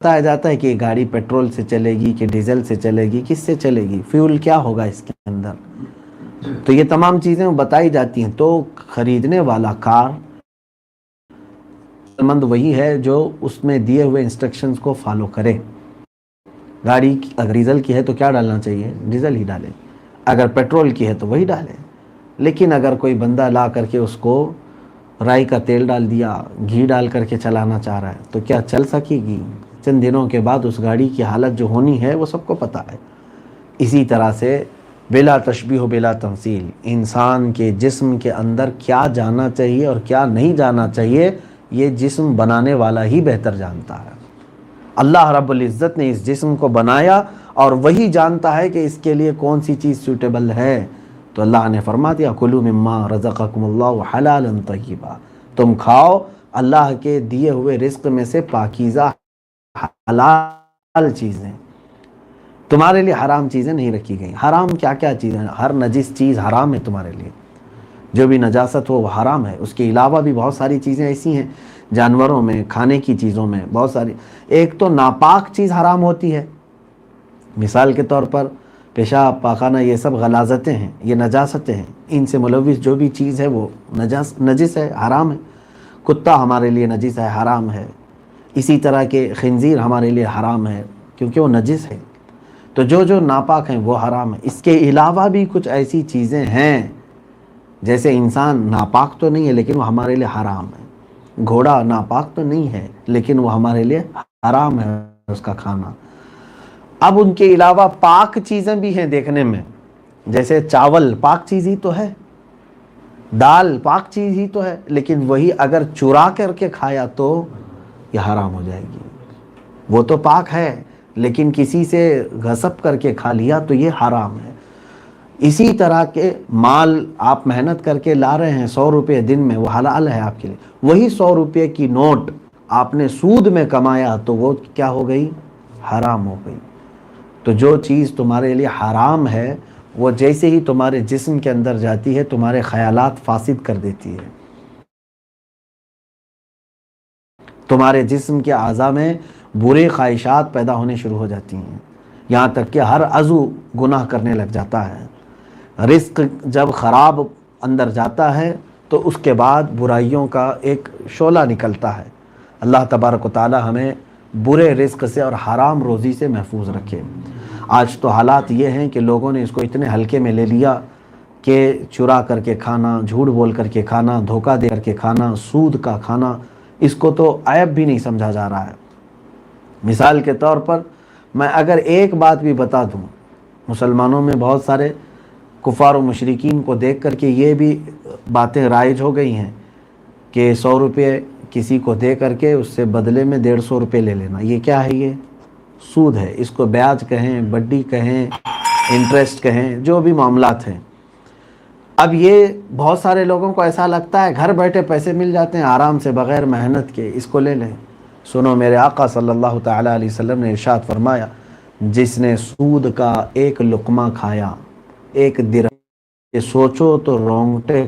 بتایا جاتا ہے کہ یہ گاڑی پیٹرول سے چلے گی کہ ڈیزل سے چلے گی، کس سے چلے گی، فیول کیا ہوگا اس کے اندر، تو یہ تمام چیزیں بتائی جاتی ہیں. تو خریدنے والا کار مند وہی ہے جو اس میں دیے ہوئے انسٹرکشنز کو فالو کرے. گاڑی اگر ڈیزل کی ہے تو کیا ڈالنا چاہیے؟ ڈیزل ہی ڈالے. اگر پیٹرول کی ہے تو وہی ڈالے. لیکن اگر کوئی بندہ لا کر کے اس کو رائی کا تیل ڈال دیا، گھی ڈال کر کے چلانا چاہ رہا ہے، تو کیا چل سکے گی؟ چند دنوں کے بعد اس گاڑی کی حالت جو ہونی ہے وہ سب کو پتہ ہے. اسی طرح سے بلا تشبیہ و بلا تمثیل، انسان کے جسم کے اندر کیا جانا چاہیے اور کیا نہیں جانا چاہیے یہ جسم بنانے والا ہی بہتر جانتا ہے. اللہ رب العزت نے اس جسم کو بنایا اور وہی جانتا ہے کہ اس کے لیے کون سی چیز سوٹیبل ہے. تو اللہ نے فرما دیا کلوا مما رزقکم اللہ حلالا طیبا، تم کھاؤ اللہ کے دیے ہوئے رزق میں سے پاکیزہ حلال چیزیں. تمہارے لیے حرام چیزیں نہیں رکھی گئیں. حرام کیا کیا چیزیں؟ ہر نجس چیز حرام ہے تمہارے لیے، جو بھی نجاست ہو وہ حرام ہے. اس کے علاوہ بھی بہت ساری چیزیں ایسی ہیں جانوروں میں، کھانے کی چیزوں میں بہت ساری. ایک تو ناپاک چیز حرام ہوتی ہے، مثال کے طور پر پیشاب پاخانہ، یہ سب غلاظتیں ہیں، یہ نجاستیں ہیں. ان سے ملوث جو بھی چیز ہے وہ نجس ہے، حرام ہے. کتا ہمارے لیے نجس ہے، حرام ہے. اسی طرح کے خنزیر ہمارے لیے حرام ہے کیونکہ وہ نجس ہے. تو جو ناپاک ہیں وہ حرام ہے. اس کے علاوہ بھی کچھ ایسی چیزیں ہیں جیسے انسان ناپاک تو نہیں ہے لیکن وہ ہمارے لیے حرام ہے. گھوڑا ناپاک تو نہیں ہے لیکن وہ ہمارے لیے حرام ہے اس کا کھانا. اب ان کے علاوہ پاک چیزیں بھی ہیں دیکھنے میں، جیسے چاول پاک چیز ہی تو ہے، دال پاک چیز ہی تو ہے، لیکن وہی اگر چرا کر کے کھایا تو یہ حرام ہو جائے گی. وہ تو پاک ہے لیکن کسی سے غصب کر کے کھا لیا تو یہ حرام ہے. اسی طرح کے مال آپ محنت کر کے لا رہے ہیں 100 روپے دن میں، وہ حلال ہے آپ کے لیے. وہی 100 روپے کی نوٹ آپ نے سود میں کمایا تو وہ کیا ہو گئی؟ حرام ہو گئی. تو جو چیز تمہارے لیے حرام ہے وہ جیسے ہی تمہارے جسم کے اندر جاتی ہے تمہارے خیالات فاسد کر دیتی ہے. تمہارے جسم کے اعضاء میں برے خواہشات پیدا ہونے شروع ہو جاتی ہیں، یہاں تک کہ ہر عضو گناہ کرنے لگ جاتا ہے. رزق جب خراب اندر جاتا ہے تو اس کے بعد برائیوں کا ایک شعلہ نکلتا ہے. اللہ تبارک و تعالی ہمیں برے رزق سے اور حرام روزی سے محفوظ رکھے. آج تو حالات یہ ہیں کہ لوگوں نے اس کو اتنے ہلکے میں لے لیا کہ چرا کر کے کھانا، جھوٹ بول کر کے کھانا، دھوکہ دے کر کے کھانا، سود کا کھانا، اس کو تو عیب بھی نہیں سمجھا جا رہا ہے. مثال کے طور پر میں اگر ایک بات بھی بتا دوں، مسلمانوں میں بہت سارے کفار و مشرکین کو دیکھ کر کے یہ بھی باتیں رائج ہو گئی ہیں کہ 100 روپے کسی کو دے کر کے اس سے بدلے میں 150 روپے لے لینا. یہ کیا ہے؟ یہ سود ہے. اس کو بیاج کہیں، بڈی کہیں، انٹرسٹ کہیں، جو بھی معاملات ہیں. اب یہ بہت سارے لوگوں کو ایسا لگتا ہے گھر بیٹھے پیسے مل جاتے ہیں آرام سے بغیر محنت کے، اس کو لے لیں. سنو، میرے آقا صلی اللہ تعالیٰ علیہ وسلم نے ارشاد فرمایا جس نے سود کا ایک لقمہ کھایا، ایک درہم، یہ سوچو تو رونگٹے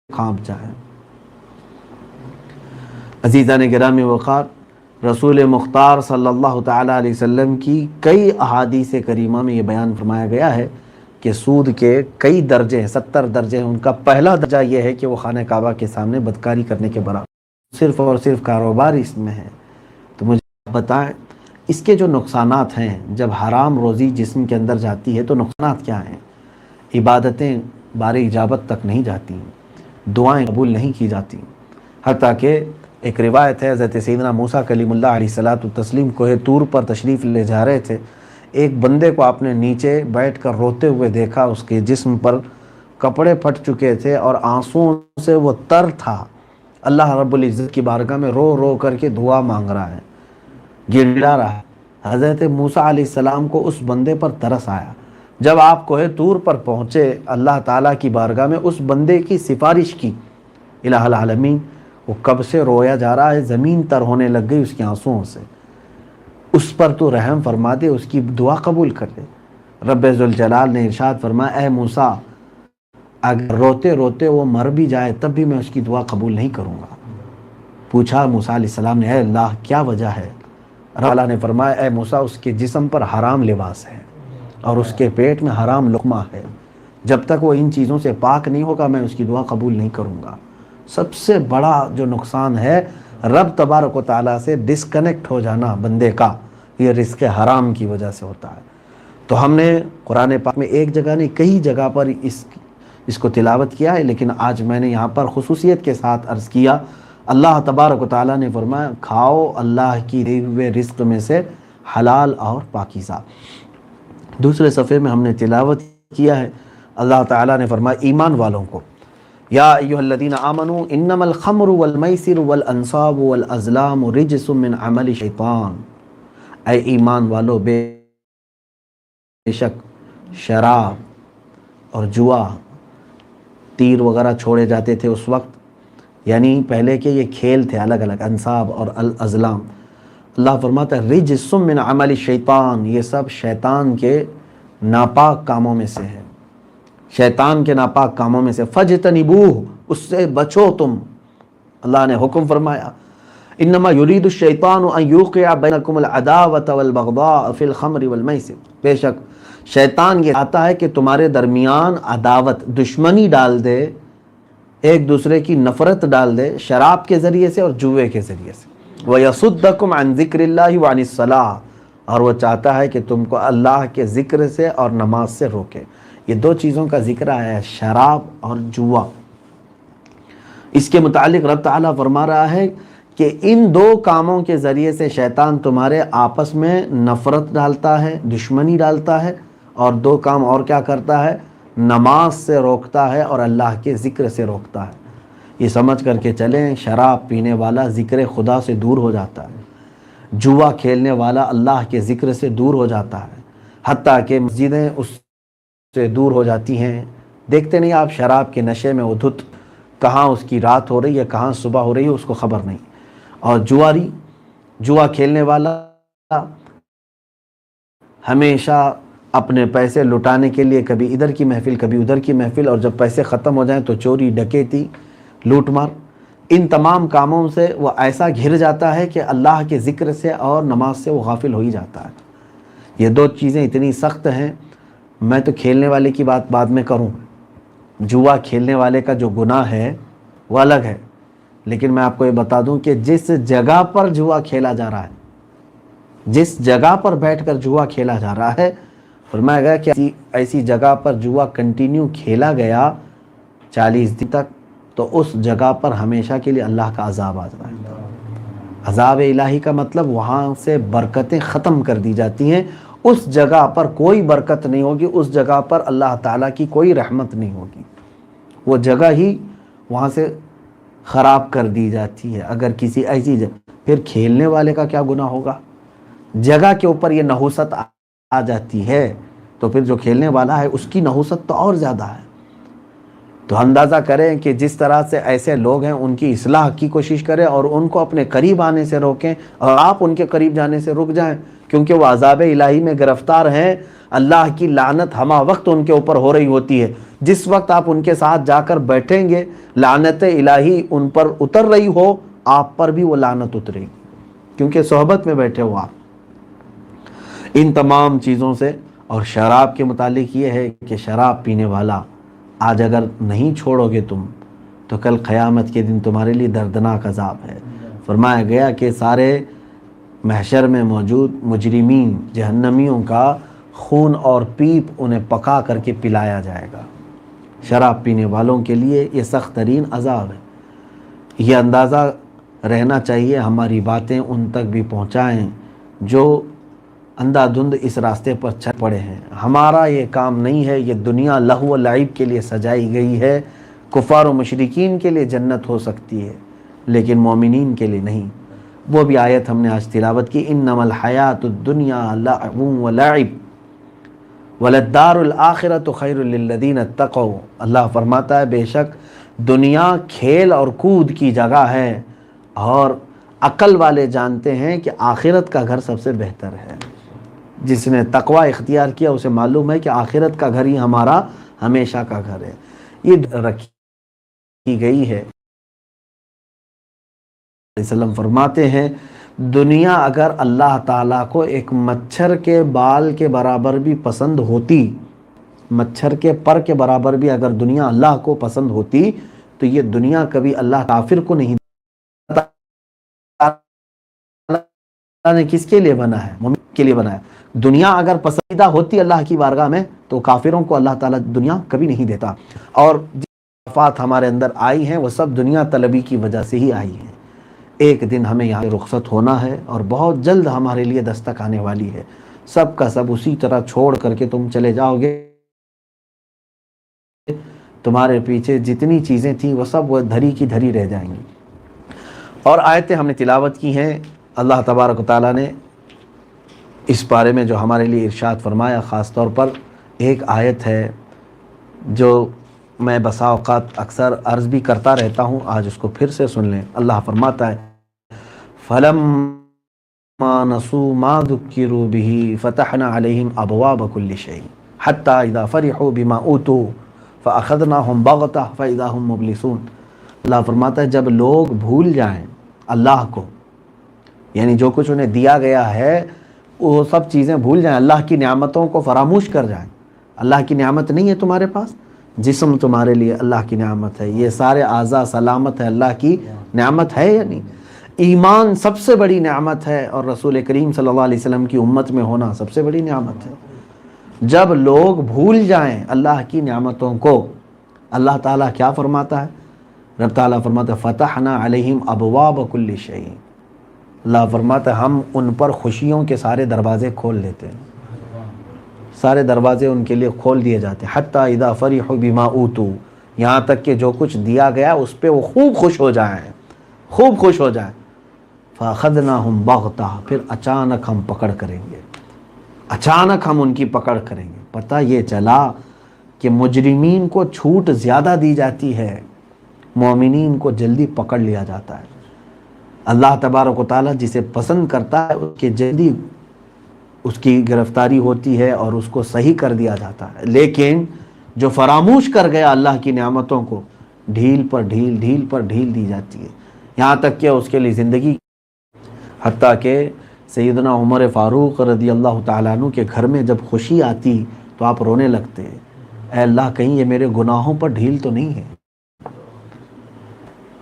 کانپ جائیں. عزیزان گرامی وقار، رسول مختار صلی اللہ تعالیٰ علیہ وسلم کی کئی احادیث کریمہ میں یہ بیان فرمایا گیا ہے کہ سود کے کئی درجے ہیں، 70 درجے ہیں. ان کا پہلا درجہ یہ ہے کہ وہ خانہ کعبہ کے سامنے بدکاری کرنے کے برابر، صرف اور صرف کاروبار اس میں ہے. تو مجھے بتائیں اس کے جو نقصانات ہیں، جب حرام روزی جسم کے اندر جاتی ہے تو نقصانات کیا ہیں؟ عبادتیں بار اجابت تک نہیں جاتی، دعائیں قبول نہیں کی جاتی. حتیٰ کہ ایک روایت ہے حضرت سیدنا موسیٰ کلیم اللہ علیہ الصلوۃ والتسلیم کوہ طور پر تشریف لے جا رہے تھے. ایک بندے کو آپ نے نیچے بیٹھ کر روتے ہوئے دیکھا، اس کے جسم پر کپڑے پھٹ چکے تھے اور آنسوؤں سے وہ تر تھا. اللہ رب العزت کی بارگاہ میں رو رو کر کے دعا مانگ رہا ہے، گڑا رہا ہے. حضرت موسیٰ علیہ السلام کو اس بندے پر ترس آیا. جب آپ کوہ طور پر پہنچے، اللہ تعالیٰ کی بارگاہ میں اس بندے کی سفارش کی، الہ العالمین وہ کب سے رویا جا رہا ہے، زمین تر ہونے لگ گئی اس کے آنسوؤں سے، اس پر تو رحم فرما دے، اس کی دعا قبول کر لے. رب ذوالجلال نے ارشاد فرمایا اے موسیٰ اگر روتے روتے وہ مر بھی جائے تب بھی میں اس کی دعا قبول نہیں کروں گا. پوچھا موسیٰ علیہ السلام نے اے اللہ کیا وجہ ہے؟ اللہ نے فرمایا اے موسیٰ اس کے جسم پر حرام لباس ہے اور اس کے پیٹ میں حرام لقمہ ہے، جب تک وہ ان چیزوں سے پاک نہیں ہوگا میں اس کی دعا قبول نہیں کروں گا۔ سب سے بڑا جو نقصان ہے رب تبارک و تعالیٰ سے ڈسکنیکٹ ہو جانا بندے کا، یہ رزق حرام کی وجہ سے ہوتا ہے۔ تو ہم نے قرآن پاک میں ایک جگہ نہیں کئی جگہ پر اس کو تلاوت کیا ہے، لیکن آج میں نے یہاں پر خصوصیت کے ساتھ عرض کیا۔ اللہ تبارک و تعالیٰ نے فرمایا کھاؤ اللہ کی دیے ہوئے رزق میں سے حلال اور پاکیزہ۔ دوسرے صفحے میں ہم نے تلاوت کیا ہے، اللہ تعالیٰ نے فرمایا ایمان والوں کو، یا ایھا الذین آمنوا انما الخمر والمیسر والانصاب والازلام رجس من عمل شیطان، اے ایمان والو بے شک شراب اور جوا، تیر وغیرہ چھوڑے جاتے تھے اس وقت، یعنی پہلے کے یہ کھیل تھے الگ الگ، انصاب اور الازلام، اللہ فرماتا ہے رجس من عمل شیطان، یہ سب شیطان کے ناپاک کاموں میں سے ہے، شیطان کے ناپاک کاموں میں سے، فجتنبوہ اس سے بچو تم، اللہ نے حکم فرمایا انما یرید الشیطان ان یوقع بینکم العداوۃ والبغضاء فی الخمر والمیسر، بے شک شیطان یہ چاہتا ہے کہ تمہارے درمیان عداوت دشمنی ڈال دے، ایک دوسرے کی نفرت ڈال دے شراب کے ذریعے سے اور جوے کے ذریعے سے، وَيَصُدَّكُمْ عَنْ ذِكْرِ اللَّهِ وَعَنِ الصَّلَاةِ، اور وہ چاہتا ہے کہ تم کو اللہ کے ذکر سے اور نماز سے روکے۔ یہ دو چیزوں کا ذکر آیا ہے، شراب اور جوا۔ اس کے متعلق رب تعالیٰ فرما رہا ہے کہ ان دو کاموں کے ذریعے سے شیطان تمہارے آپس میں نفرت ڈالتا ہے، دشمنی ڈالتا ہے، اور دو کام اور کیا کرتا ہے، نماز سے روکتا ہے اور اللہ کے ذکر سے روکتا ہے۔ یہ سمجھ کر کے چلیں شراب پینے والا ذکر خدا سے دور ہو جاتا ہے، جوا کھیلنے والا اللہ کے ذکر سے دور ہو جاتا ہے، حتیٰ کہ مسجدیں اس سے دور ہو جاتی ہیں۔ دیکھتے نہیں آپ شراب کے نشے میں وہ دھت، کہاں اس کی رات ہو رہی ہے کہاں صبح ہو رہی ہے اس کو خبر نہیں۔ اور جوا کھیلنے والا ہمیشہ اپنے پیسے لٹانے کے لیے کبھی ادھر کی محفل کبھی ادھر کی محفل، اور جب پیسے ختم ہو جائیں تو چوری ڈکیتی لوٹ مار، ان تمام کاموں سے وہ ایسا گھر جاتا ہے کہ اللہ کے ذکر سے اور نماز سے وہ غافل ہو ہی جاتا ہے۔ یہ دو چیزیں اتنی سخت ہیں، میں تو کھیلنے والے کی بات بعد میں کروں، جوا کھیلنے والے کا جو گناہ ہے وہ الگ ہے، لیکن میں آپ کو یہ بتا دوں کہ جس جگہ پر جوا کھیلا جا رہا ہے، جس جگہ پر بیٹھ کر جوا کھیلا جا رہا ہے، فرمایا گیا کہ ایسی جگہ پر جوا کنٹینیو کھیلا گیا 40 دن تک تو اس جگہ پر ہمیشہ کے لیے اللہ کا عذاب آ جاتا ہے۔ عذاب الہی کا مطلب وہاں سے برکتیں ختم کر دی جاتی ہیں، اس جگہ پر کوئی برکت نہیں ہوگی، اس جگہ پر اللہ تعالیٰ کی کوئی رحمت نہیں ہوگی، وہ جگہ ہی وہاں سے خراب کر دی جاتی ہے۔ اگر کسی ایسی جگہ، پھر کھیلنے والے کا کیا گناہ ہوگا؟ جگہ کے اوپر یہ نحوست آ جاتی ہے تو پھر جو کھیلنے والا ہے اس کی نحوست تو اور زیادہ ہے۔ تو اندازہ کریں کہ جس طرح سے ایسے لوگ ہیں ان کی اصلاح کی کوشش کریں اور ان کو اپنے قریب آنے سے روکیں، اور آپ ان کے قریب جانے سے رک جائیں، کیونکہ وہ عذاب الہی میں گرفتار ہیں، اللہ کی لعنت ہمہ وقت ان کے اوپر ہو رہی ہوتی ہے۔ جس وقت آپ ان کے ساتھ جا کر بیٹھیں گے لعنت الہی ان پر اتر رہی ہو، آپ پر بھی وہ لعنت اترے گی، کیونکہ صحبت میں بیٹھے ہو آپ۔ ان تمام چیزوں سے، اور شراب کے متعلق یہ ہے کہ شراب پینے والا آج اگر نہیں چھوڑو گے تم تو کل قیامت کے دن تمہارے لیے دردناک عذاب ہے۔ فرمایا گیا کہ سارے محشر میں موجود مجرمین جہنمیوں کا خون اور پیپ انہیں پکا کر کے پلایا جائے گا۔ شراب پینے والوں کے لیے یہ سخت ترین عذاب ہے۔ یہ اندازہ رہنا چاہیے، ہماری باتیں ان تک بھی پہنچائیں جو اندھا دھند اس راستے پر چل پڑے ہیں۔ ہمارا یہ کام نہیں ہے، یہ دنیا لہو و لعب کے لیے سجائی گئی ہے، کفار و مشرکین کے لیے جنت ہو سکتی ہے لیکن مومنین کے لیے نہیں۔ وہ بھی آیت ہم نے آج تلاوت کی، انما الحیات الدنیا لعب و لعب وللدار الآخرۃ خیر للذین اتقوا، اللہ فرماتا ہے بے شک دنیا کھیل اور کود کی جگہ ہے، اور عقل والے جانتے ہیں کہ آخرت کا گھر سب سے بہتر ہے۔ جس نے تقوی اختیار کیا اسے معلوم ہے کہ آخرت کا گھر ہی ہمارا ہمیشہ کا گھر ہے۔ یہ رکھی گئی ہے۔ وسلم فرماتے ہیں دنیا اگر اللہ تعالیٰ کو ایک مچھر کے بال کے برابر بھی پسند ہوتی، مچھر کے پر کے برابر بھی اگر دنیا اللہ کو پسند ہوتی تو یہ دنیا کبھی اللہ کافر کو نہیں، اللہ نے کس کے لیے بنا ہے؟ مومن کے لیے بنا ہے۔ دنیا اگر پسندیدہ ہوتی اللہ کی بارگاہ میں تو کافروں کو اللہ تعالیٰ دنیا کبھی نہیں دیتا، اور جو آفات ہمارے اندر آئی ہیں وہ سب دنیا طلبی کی وجہ سے ہی آئی ہیں۔ ایک دن ہمیں یہاں رخصت ہونا ہے اور بہت جلد ہمارے لیے دستک آنے والی ہے، سب کا سب اسی طرح چھوڑ کر کے تم چلے جاؤ گے، تمہارے پیچھے جتنی چیزیں تھیں وہ سب وہ دھری کی دھری رہ جائیں گی۔ اور آیتیں ہم نے تلاوت کی ہیں، اللہ تبارک و تعالیٰ نے اس بارے میں جو ہمارے لیے ارشاد فرمایا، خاص طور پر ایک آیت ہے جو میں بسا اوقات اکثر عرض بھی کرتا رہتا ہوں، آج اس کو پھر سے سن لیں۔ اللہ فرماتا ہے فَلَمَّا نَسُوا مَا ذُكِّرُوا بِهِ فَتَحْنَا عَلَيْهِمْ أَبْوَابَ كُلِّ شَيْءٍ حَتَّى إِذَا فَرِحُوا بِمَا أُوتُوا فَأَخَذْنَاهُمْ بَغْتَةً فَإِذَا هُمْ مُبْلِسُونَ۔ اللہ فرماتا ہے جب لوگ بھول جائیں اللہ کو، یعنی جو کچھ انہیں دیا گیا ہے وہ سب چیزیں بھول جائیں، اللہ کی نعمتوں کو فراموش کر جائیں۔ اللہ کی نعمت نہیں ہے تمہارے پاس؟ جسم تمہارے لیے اللہ کی نعمت ہے، یہ سارے اعضاء سلامت ہے، اللہ کی نعمت ہے یا نہیں؟ ایمان سب سے بڑی نعمت ہے، اور رسول کریم صلی اللہ علیہ وسلم کی امت میں ہونا سب سے بڑی نعمت ہے۔ جب لوگ بھول جائیں اللہ کی نعمتوں کو، اللہ تعالیٰ کیا فرماتا ہے؟ رب تعالیٰ فرماتا ہے فتحنا علیہم ابواب کل شیء، اللہ فرماتا ہے ہم ان پر خوشیوں کے سارے دروازے کھول دیتے ہیں، سارے دروازے ان کے لیے کھول دیے جاتے ہیں، حتی اذا فرحوا بما اوتوا، یہاں تک کہ جو کچھ دیا گیا اس پہ وہ خوب خوش ہو جائیں، خوب خوش ہو جائیں۔ فاخذناہم بغتہ، پھر اچانک ہم پکڑ کریں گے، اچانک ہم ان کی پکڑ کریں گے۔ پتہ یہ چلا کہ مجرمین کو چھوٹ زیادہ دی جاتی ہے، مومنین کو جلدی پکڑ لیا جاتا ہے۔ اللہ تبارک و تعالیٰ جسے پسند کرتا ہے اس کے جلدی اس کی گرفتاری ہوتی ہے اور اس کو صحیح کر دیا جاتا ہے، لیکن جو فراموش کر گیا اللہ کی نعمتوں کو، ڈھیل پر ڈھیل، ڈھیل پر ڈھیل دی جاتی ہے، یہاں تک کہ اس کے لیے زندگی، حتیٰ کہ سیدنا عمر فاروق رضی اللہ تعالیٰ عنہ کے گھر میں جب خوشی آتی تو آپ رونے لگتے، اے اللہ کہیں یہ میرے گناہوں پر ڈھیل تو نہیں ہے،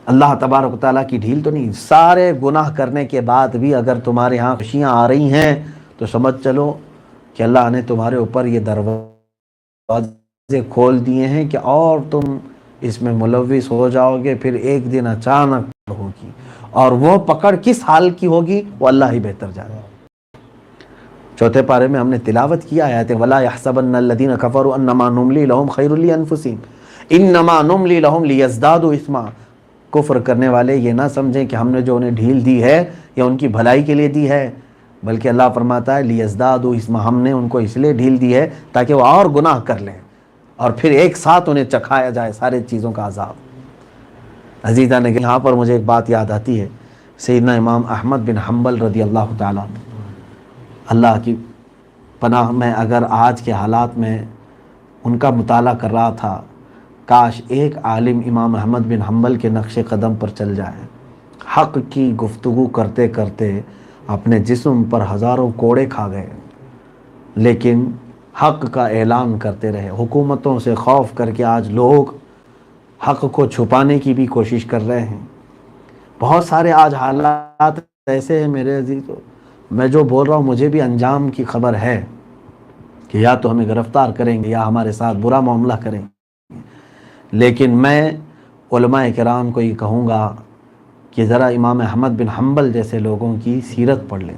اللہ تبارک و تعالیٰ کی ڈھیل تو نہیں، سارے گناہ کرنے کے بعد بھی اگر تمہارے ہاں خوشیاں آ رہی ہیں تو سمجھ چلو کہ اللہ نے تمہارے اوپر یہ دروازے کھول دیے ہیں کہ اور تم اس میں ملوث ہو جاؤ گے، پھر ایک دن اچانک ہوگی، اور وہ پکڑ کس حال کی ہوگی وہ اللہ ہی بہتر جانے۔ چوتھے پارے میں ہم نے تلاوت کیا آیات وَلَا يَحْسَبَنَّ الَّذِينَ كَفَرُوا أَنَّمَا نُمْلِي لَهُمْ خَيْرٌ لِأَنفُسِهِمْ إِنَّمَا نُمْلِي لَهُمْ لِيَزْدَادُوا إِثْمًا۔ کفر کرنے والے یہ نہ سمجھیں کہ ہم نے جو انہیں ڈھیل دی ہے یا ان کی بھلائی کے لیے دی ہے، بلکہ اللہ فرماتا ہے لیزدادوا اثما، ہم نے ان کو اس لیے ڈھیل دی ہے تاکہ وہ اور گناہ کر لیں اور پھر ایک ساتھ انہیں چکھایا جائے سارے چیزوں کا عذاب۔ عزیزان نے یہاں پر مجھے ایک بات یاد آتی ہے، سیدنا امام احمد بن حنبل رضی اللہ تعالیٰ، اللہ کی پناہ میں اگر آج کے حالات میں ان کا مطالعہ کر رہا تھا، کاش ایک عالم امام احمد بن حنبل کے نقش قدم پر چل جائے، حق کی گفتگو کرتے کرتے اپنے جسم پر ہزاروں کوڑے کھا گئے، لیکن حق کا اعلان کرتے رہے۔ حکومتوں سے خوف کر کے آج لوگ حق کو چھپانے کی بھی کوشش کر رہے ہیں۔ بہت سارے آج حالات ایسے ہیں میرے عزیزو، میں جو بول رہا ہوں مجھے بھی انجام کی خبر ہے کہ یا تو ہمیں گرفتار کریں گے یا ہمارے ساتھ برا معاملہ کریں گے، لیکن میں علماء کرام کو یہ کہوں گا کہ ذرا امام احمد بن حنبل جیسے لوگوں کی سیرت پڑھ لیں۔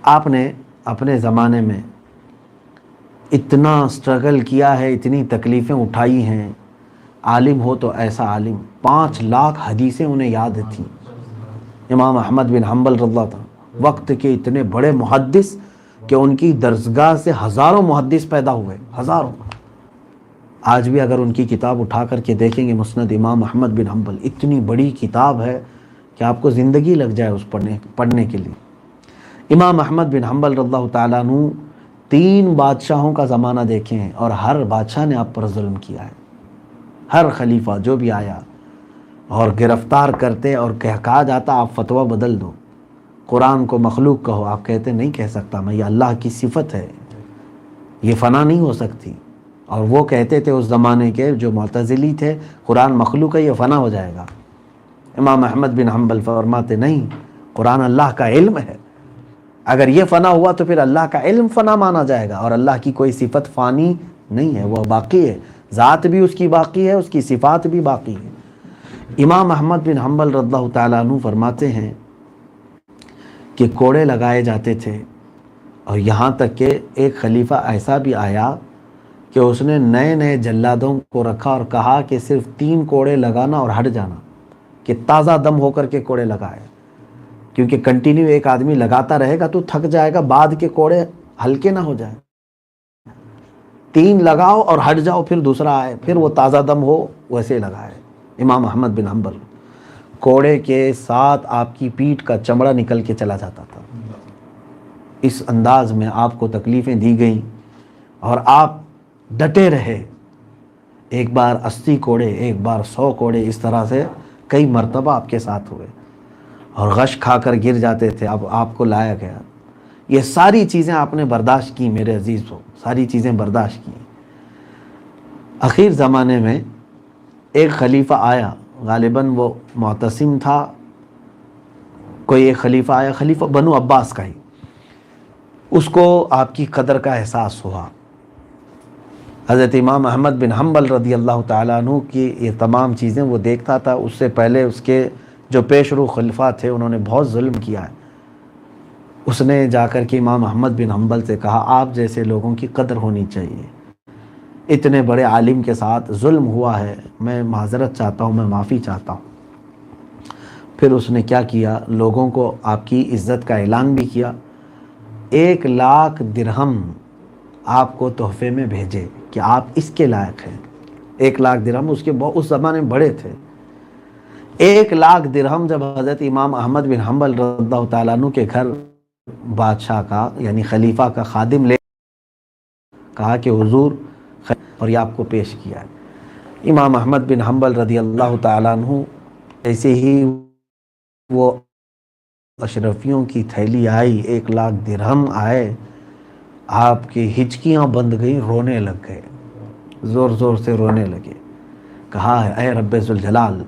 آپ نے اپنے زمانے میں اتنا سٹرگل کیا ہے، اتنی تکلیفیں اٹھائی ہیں، عالم ہو تو ایسا عالم، 5 لاکھ حدیثیں انہیں یاد تھیں امام احمد بن حنبل رضی اللہ عنہ، وقت کے اتنے بڑے محدث کہ ان کی درسگاہ سے ہزاروں محدث پیدا ہوئے، ہزاروں۔ آج بھی اگر ان کی کتاب اٹھا کر کے دیکھیں گے مسند امام احمد بن حنبل، اتنی بڑی کتاب ہے کہ آپ کو زندگی لگ جائے اس پڑھنے کے لیے۔ امام احمد بن حنبل رضی اللہ تعالیٰ عنہ 3 بادشاہوں کا زمانہ دیکھیں ہیں، اور ہر بادشاہ نے آپ پر ظلم کیا ہے، ہر خلیفہ جو بھی آیا اور گرفتار کرتے اور کہا جاتا آپ فتویٰ بدل دو، قرآن کو مخلوق کہو، آپ کہتے نہیں کہہ سکتا میں، یہ اللہ کی صفت ہے، یہ فنا نہیں ہو سکتی۔ اور وہ کہتے تھے اس زمانے کے جو معتزلی تھے، قرآن مخلوق ہے، یہ فنا ہو جائے گا۔ امام احمد بن حنبل فرماتے نہیں، قرآن اللہ کا علم ہے، اگر یہ فنا ہوا تو پھر اللہ کا علم فنا مانا جائے گا، اور اللہ کی کوئی صفت فانی نہیں ہے، وہ باقی ہے، ذات بھی اس کی باقی ہے، اس کی صفات بھی باقی ہے۔ امام احمد بن حنبل رضی اللہ تعالیٰ عنہ فرماتے ہیں کہ کوڑے لگائے جاتے تھے، اور یہاں تک کہ ایک خلیفہ ایسا بھی آیا کہ اس نے نئے نئے جلادوں کو رکھا اور کہا کہ صرف 3 کوڑے لگانا اور ہٹ جانا، کہ تازہ دم ہو کر کے کوڑے لگائے، کیونکہ کنٹینیو ایک آدمی لگاتا رہے گا تو تھک جائے گا، بعد کے کوڑے ہلکے نہ ہو جائیں۔ 3 لگاؤ اور ہٹ جاؤ، پھر دوسرا آئے، پھر وہ تازہ دم ہو، ویسے لگائے۔ امام احمد بن حنبل، کوڑے کے ساتھ آپ کی پیٹھ کا چمڑا نکل کے چلا جاتا تھا۔ اس انداز میں آپ کو تکلیفیں دی گئیں اور آپ ڈٹے رہے، ایک بار 80 کوڑے، ایک بار 100 کوڑے، اس طرح سے کئی مرتبہ آپ کے ساتھ ہوئے، اور غش کھا کر گر جاتے تھے، اب آپ کو لایا گیا۔ یہ ساری چیزیں آپ نے برداشت کی میرے عزیز ہو، ساری چیزیں برداشت کی۔ اخیر زمانے میں ایک خلیفہ آیا، غالباً وہ معتصم تھا، کوئی ایک خلیفہ آیا، خلیفہ بنو عباس کا ہی، اس کو آپ کی قدر کا احساس ہوا۔ حضرت امام احمد بن حنبل رضی اللہ تعالیٰ عنہ کی یہ تمام چیزیں وہ دیکھتا تھا، اس سے پہلے اس کے جو پیش رو خلفاء تھے انہوں نے بہت ظلم کیا ہے۔ اس نے جا کر کے امام احمد بن حنبل سے کہا آپ جیسے لوگوں کی قدر ہونی چاہیے، اتنے بڑے عالم کے ساتھ ظلم ہوا ہے، میں معذرت چاہتا ہوں، میں معافی چاہتا ہوں۔ پھر اس نے کیا کیا، لوگوں کو آپ کی عزت کا اعلان بھی کیا، 1 لاکھ درہم آپ کو تحفے میں بھیجے کہ آپ اس کے لائق ہیں۔ 1 لاکھ درہم اس زمانے میں بڑے تھے۔ 1 لاکھ درہم جب حضرت امام احمد بن حنبل رضی اللہ تعالیٰ عنہ کے گھر بادشاہ کا یعنی خلیفہ کا خادم لے کہا کہ حضور، اور یہ آپ کو پیش کیا ہے۔ امام احمد بن حنبل رضی اللہ تعالیٰ عنہ ایسے ہی وہ اشرفیوں کی تھیلی آئی، 1 لاکھ درہم آئے، آپ کی ہچکیاں بند گئیں، رونے لگ گئے، زور زور سے رونے لگے۔ کہا اے رب ذوالجلال،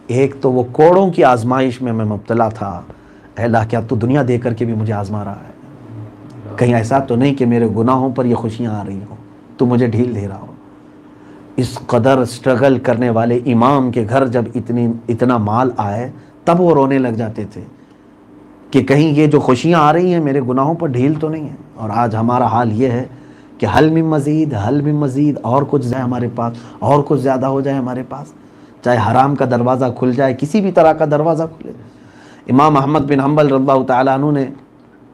ایک تو وہ کوڑوں کی آزمائش میں مبتلا تھا، اے اللہ کیا تو دنیا دے کر کے بھی مجھے آزما رہا ہے؟ کہیں ایسا تو نہیں کہ میرے گناہوں پر یہ خوشیاں آ رہی ہوں، تو مجھے ڈھیل دے رہا ہو۔ اس قدر سٹرگل کرنے والے امام کے گھر جب اتنا مال آئے تب وہ رونے لگ جاتے تھے کہ کہیں یہ جو خوشیاں آ رہی ہیں میرے گناہوں پر ڈھیل تو نہیں ہے۔ اور آج ہمارا حال یہ ہے کہ حل من مزید، اور کچھ جائے ہمارے پاس، اور کچھ زیادہ ہو جائے ہمارے پاس، چاہے حرام کا دروازہ کھل جائے، کسی بھی طرح کا دروازہ کھلے۔ امام احمد بن حنبل رضی اللہ تعالیٰ عنہ نے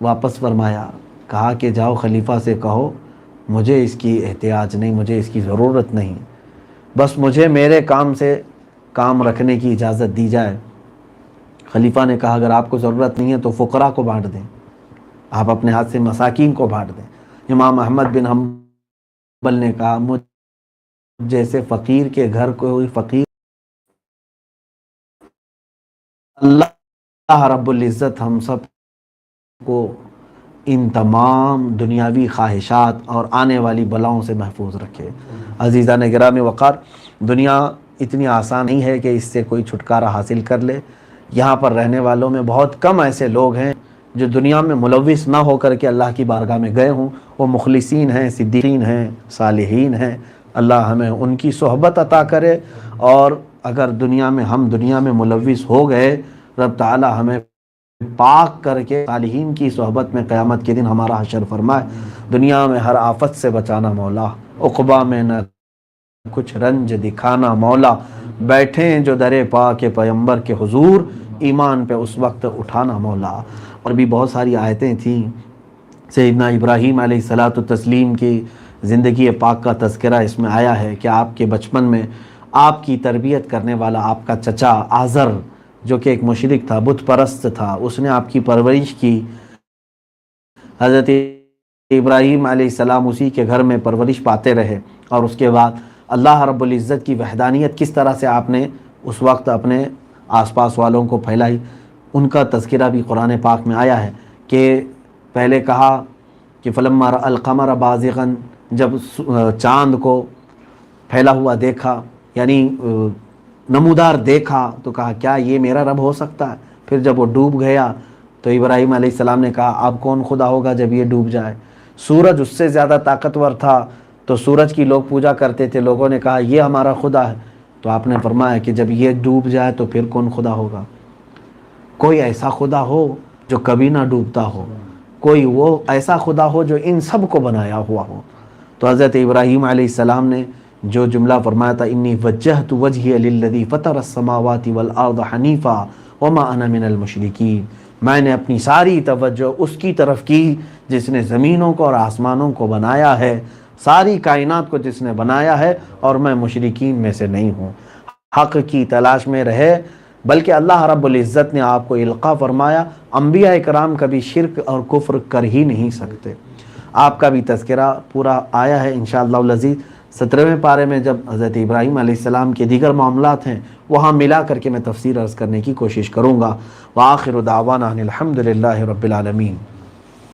واپس فرمایا، کہا کہ جاؤ خلیفہ سے کہو مجھے اس کی احتیاج نہیں، مجھے اس کی ضرورت نہیں، بس مجھے میرے کام سے کام رکھنے کی اجازت دی جائے۔ خلیفہ نے کہا اگر آپ کو ضرورت نہیں ہے تو فقراء کو بانٹ دیں، آپ اپنے ہاتھ سے مساکین کو بانٹ دیں۔ امام احمد بن حنبل نے کہا مجھ جیسے فقیر کے گھر کوئی فقیر، اللہ رب العزت ہم سب کو ان تمام دنیاوی خواہشات اور آنے والی بلاؤں سے محفوظ رکھے۔ عزیزان گرامی وقار، دنیا اتنی آسان نہیں ہے کہ اس سے کوئی چھٹکارا حاصل کر لے۔ یہاں پر رہنے والوں میں بہت کم ایسے لوگ ہیں جو دنیا میں ملوث نہ ہو کر کے اللہ کی بارگاہ میں گئے ہوں، وہ مخلصین ہیں، صدیقین ہیں، صالحین ہیں۔ اللہ ہمیں ان کی صحبت عطا کرے، اور اگر ہم دنیا میں ملوث ہو گئے، رب تعالی ہمیں پاک کر کے صالحین کی صحبت میں قیامت کے دن ہمارا حشر فرمائے۔ دنیا میں ہر آفت سے بچانا مولا، عقبہ میں نہ کچھ رنج دکھانا مولا، بیٹھیں جو در پاک پیغمبر کے حضور، ایمان پہ اس وقت اٹھانا مولا۔ اور بھی بہت ساری آیتیں تھیں، سیدنا ابراہیم علیہ الصلاۃ والتسلیم کی زندگی پاک کا تذکرہ اس میں آیا ہے کہ آپ کے بچپن میں آپ کی تربیت کرنے والا آپ کا چچا آزر، جو کہ ایک مشرک تھا، بت پرست تھا، اس نے آپ کی پرورش کی۔ حضرت ابراہیم علیہ السلام اسی کے گھر میں پرورش پاتے رہے، اور اس کے بعد اللہ رب العزت کی وحدانیت کس طرح سے آپ نے اس وقت اپنے آس پاس والوں کو پھیلائی۔ ان کا تذکرہ بھی قرآن پاک میں آیا ہے کہ پہلے کہا کہ فلما رأى القمر بازغا، جب چاند کو پھیلا ہوا دیکھا، یعنی نمودار دیکھا، تو کہا کیا یہ میرا رب ہو سکتا ہے؟ پھر جب وہ ڈوب گیا تو ابراہیم علیہ السلام نے کہا اب کون خدا ہوگا جب یہ ڈوب جائے؟ سورج اس سے زیادہ طاقتور تھا تو سورج کی لوگ پوجا کرتے تھے، لوگوں نے کہا یہ ہمارا خدا ہے، تو آپ نے فرمایا کہ جب یہ ڈوب جائے تو پھر کون خدا ہوگا؟ کوئی ایسا خدا ہو جو کبھی نہ ڈوبتا ہو، کوئی وہ ایسا خدا ہو جو ان سب کو بنایا ہوا ہو۔ تو حضرت ابراہیم علیہ السلام نے جو جملہ فرمایا تھا انی وجہت وجہی للذی فطر السماوات والارض حنیفا وما انا من المشرکین، میں نے اپنی ساری توجہ اس کی طرف کی جس نے زمینوں کو اور آسمانوں کو بنایا ہے، ساری کائنات کو جس نے بنایا ہے، اور میں مشرکین میں سے نہیں ہوں۔ حق کی تلاش میں رہے، بلکہ اللہ رب العزت نے آپ کو القاء فرمایا، انبیاء کرام کبھی شرک اور کفر کر ہی نہیں سکتے۔ آپ کا بھی تذکرہ پورا آیا ہے انشاءاللہ العزیز 17ویں پارے میں، جب حضرت ابراہیم علیہ السلام کے دیگر معاملات ہیں وہاں ملا کر کے میں تفسیر عرض کرنے کی کوشش کروں گا۔ وآخر دعوانا ان الحمد للہ رب العالمین۔